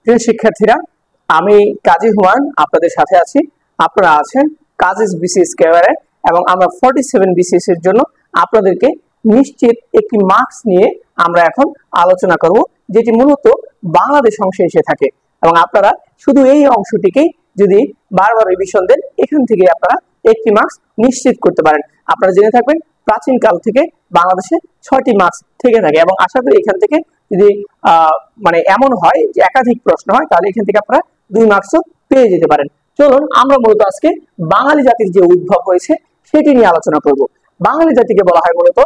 প্রিয় শিক্ষার্থীরা, আমি কাজী হুমায়ুন আপনাদের সাথে আছি। আপনারা আছেন কাজেস বিসিএস ক্যারিয়ারে এবং আমরা 47 বিসিএস এর জন্য আপনাদেরকে নিশ্চিত একটি মার্কস নিয়ে আমরা এখন আলোচনা করব, যেটি মূলত বাংলাদেশ অংশে এসে থাকে। এবং আপনারা শুধু এই অংশটিকেই যদি বারবার রিভিশন দেন, এখান থেকে আপনারা একটি মার্কস নিশ্চিত করতে পারেন। আপনারা জেনে থাকবেন প্রাচীন কাল থেকে বাংলাদেশে 6টি মার্কস থেকে থাকে এবং আশা করি এখান থেকে যদি মানে এমন হয় যে একাধিক প্রশ্ন হয়, তাহলে এখান থেকে আপনারা 2 মার্কসও পেয়ে যেতে পারেন। চলুন আমরা মূলত আজকে বাঙালি জাতির যে উদ্ভব হয়েছে সেটি নিয়ে আলোচনা করব। বাঙালি জাতিকে বলা হয় মূলত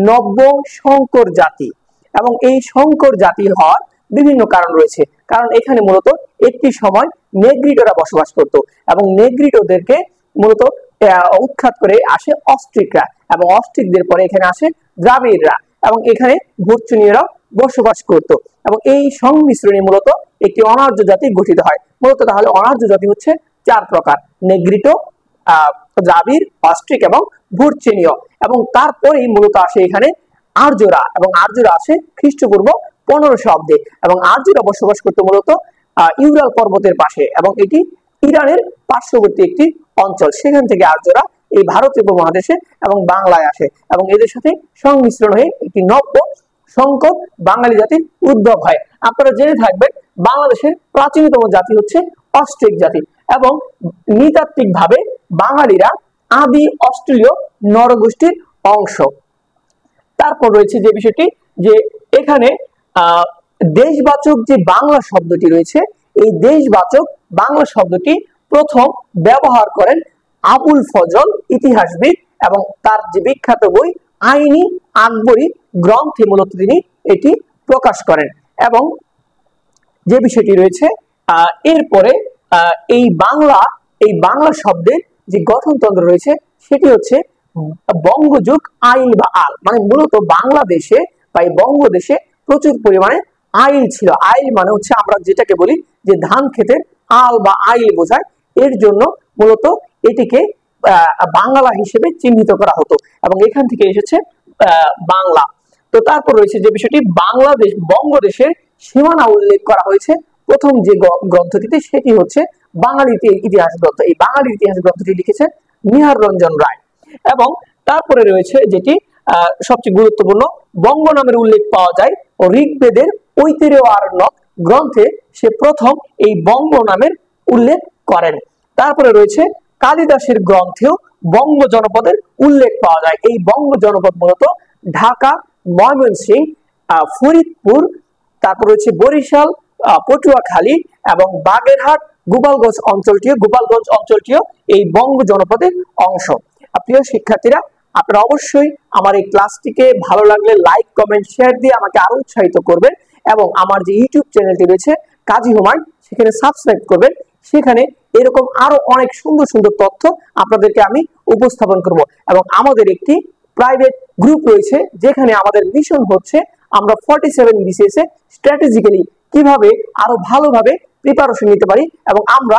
নব্য সংকর জাতি, এবং এই সংকর জাতি হওয়ার বিভিন্ন কারণ রয়েছে। কারণ এখানে মূলত একটি সময় নেগ্রিটোরা বসবাস করত এবং নেগ্রিটোদেরকে মূলত উৎখাত করে আসে অস্ট্রিকরা, এবং অস্ট্রিকদের পরে এখানে আসে দ্রাবিড়রা, এবং এখানে ভুরচুনিয়রাও বসবাস করত। এবং এই সংমিশ্রণে মূলত একটি অনার্য জাতি গঠিত হয়। মূলত তাহলে অনার্য জাতি হচ্ছে 4 প্রকার: নেগ্রিটো, দ্রাবিড়, অস্ট্রিক এবং ভুরচেনীয়। এবং তারপরেই মূলত আসে এখানে আর্যরা, এবং আর্যরা আসে খ্রিস্টপূর্ব 1500 অব্দে, এবং আর্যরা বসবাস করতে মূলত ইউরাল পর্বতের পাশে, এবং এটি ইরানের পার্শ্ববর্তী একটি অঞ্চল। সেখান থেকে আর্যরা এই ভারতীয় উপমহাদেশে এবং বাংলায় আসে, এবং এদের সাথে সংমিশ্রণ হয়ে একটি নব্য সংকর বাঙালি জাতির উদ্ভব হয়। আপনারা জেনে থাকবেন বাংলাদেশের প্রাচীনতম জাতি হচ্ছে অস্ট্রিক জাতি, এবং নৃতাত্ত্বিক ভাবে বাঙালিরা আদি অস্ট্রেলীয় নরগোষ্ঠীর অংশ। তারপর রয়েছে যে বিষয়টি, যে এখানে দেশবাচক যে বাংলা শব্দটি রয়েছে, এই দেশবাচক বাংলা শব্দটি প্রথম ব্যবহার করেন আবুল ফজল ইতিহাসবিদ, এবং তার যে বিখ্যাত বই আইনি আকবরী গ্রন্থে মূলত তিনি এটি প্রকাশ করেন। এবং যে বিষয়টি রয়েছে এরপরে এই বাংলা শব্দের যে গঠনতন্ত্র রয়েছে সেটি হচ্ছে বঙ্গযুগ আইল বা আল, মানে মূলত বাংলাদেশে বা এই বঙ্গদেশে প্রচুর পরিমাণে আইল ছিল। আইল মানে হচ্ছে আমরা যেটাকে বলি যে ধান ক্ষেতের আল বা আইল বোঝায়, এর জন্য মূলত এটিকে বাংলা হিসেবে চিহ্নিত করা হতো, এবং এখান থেকে এসেছে বাংলা। তো তারপর রয়েছে যে বিষয়টি, বাংলাদেশ বঙ্গদেশের সীমানা উল্লেখ করা হয়েছে প্রথম যে গ্রন্থটিতে, সেটি হচ্ছে বাঙালি ইতিহাস গ্রন্থ। এই বাঙালি ইতিহাস গ্রন্থটি লিখেছেন নিহার রঞ্জন রায়। এবং তারপরে রয়েছে যেটি সবচেয়ে গুরুত্বপূর্ণ, বঙ্গ নামের উল্লেখ পাওয়া যায় ও ঋগ্বেদের ঐতিরেয় আরণ্যক গ্রন্থে সে প্রথম এই বঙ্গ নামের উল্লেখ করেন। তারপরে রয়েছে কালিদাসের গ্রন্থেও বঙ্গ জনপদের উল্লেখ পাওয়া যায়। এই বঙ্গ জনপদ মূলত ঢাকা, ময়মনসিংহ, ফরিদপুর, তারপর রয়েছে বরিশাল, পটুয়াখালী এবং বাগেরহাট, গোপালগঞ্জ অঞ্চলটিও এই বঙ্গ জনপদের অংশ। প্রিয় শিক্ষার্থীরা, আপনারা অবশ্যই আমার এই ক্লাসটিকে ভালো লাগলে লাইক, কমেন্ট, শেয়ার দিয়ে আমাকে আরো উৎসাহিত করবেন, এবং আমার যে ইউটিউব চ্যানেলটি রয়েছে কাজী হুমায়ুন, সেখানে সাবস্ক্রাইব করবেন। সেখানে এরকম আরো অনেক সুন্দর সুন্দর তথ্য আপনাদেরকে আমি উপস্থাপন করব। এবং আমাদের একটি প্রাইভেট গ্রুপ রয়েছে, যেখানে আমাদের মিশন হচ্ছে আমরা 47 বিসিএস এ স্ট্র্যাটেজিক্যালি কিভাবে আরো ভালোভাবে প্রিপারেশন নিতে পারি, এবং আমরা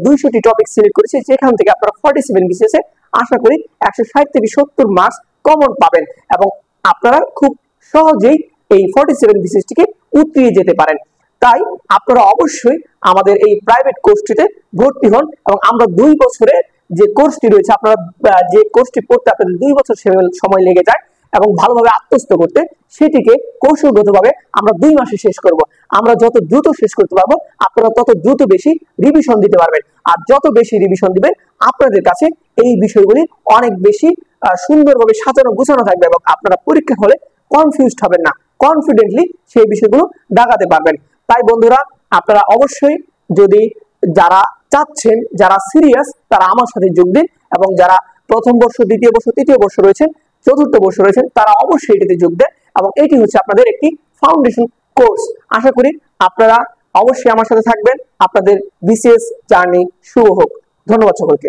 200টি টপিক সিলেক্ট করেছি, যেখান থেকে আপনারা 47 বিসিএস এ আশা করি 160 থেকে 70 মার্কস কমন পাবেন, এবং আপনারা খুব সহজেই এই 47 বিসিএসটিকে উতরিয়ে যেতে পারেন। তাই আপনারা অবশ্যই আমাদের এই প্রাইভেট কোর্সটিতে ভর্তি হন, এবং আমরা 2 বছরের যে কোর্সটি রয়েছে, আপনারা যে কোর্সটি পড়তে আপনাদের 2 বছর সময় লেগে যায় এবং ভালোভাবে আত্মস্থ করতে, সেটিকে কৌশলগতভাবে আমরা 2 মাসে শেষ করব। আমরা যত দ্রুত শেষ করতে পারবো, আপনারা তত দ্রুত বেশি রিভিশন দিতে পারবেন, আর যত বেশি রিভিশন দিবেন আপনাদের কাছে এই বিষয়গুলি অনেক বেশি সুন্দরভাবে সাজানো গুছানো থাকবে, এবং আপনারা পরীক্ষা হলে কনফিউজড হবেন না, কনফিডেন্টলি সেই বিষয়গুলো দাগাতে পারবেন। তাই বন্ধুরা, আপনারা অবশ্যই যদি যারা চাচ্ছেন, যারা সিরিয়াস, তারা আমার সাথে যোগ দিন, এবং যারা প্রথম বর্ষ, দ্বিতীয় বর্ষ, তৃতীয় বর্ষ রয়েছেন, চতুর্থ বর্ষ রয়েছেন, তারা অবশ্যই এটিতে যোগ দেন, এবং এটি হচ্ছে আপনাদের একটি ফাউন্ডেশন কোর্স। আশা করি আপনারা অবশ্যই আমার সাথে থাকবেন। আপনাদের বিসিএস জার্নি শুভ হোক। ধন্যবাদ সকলকে।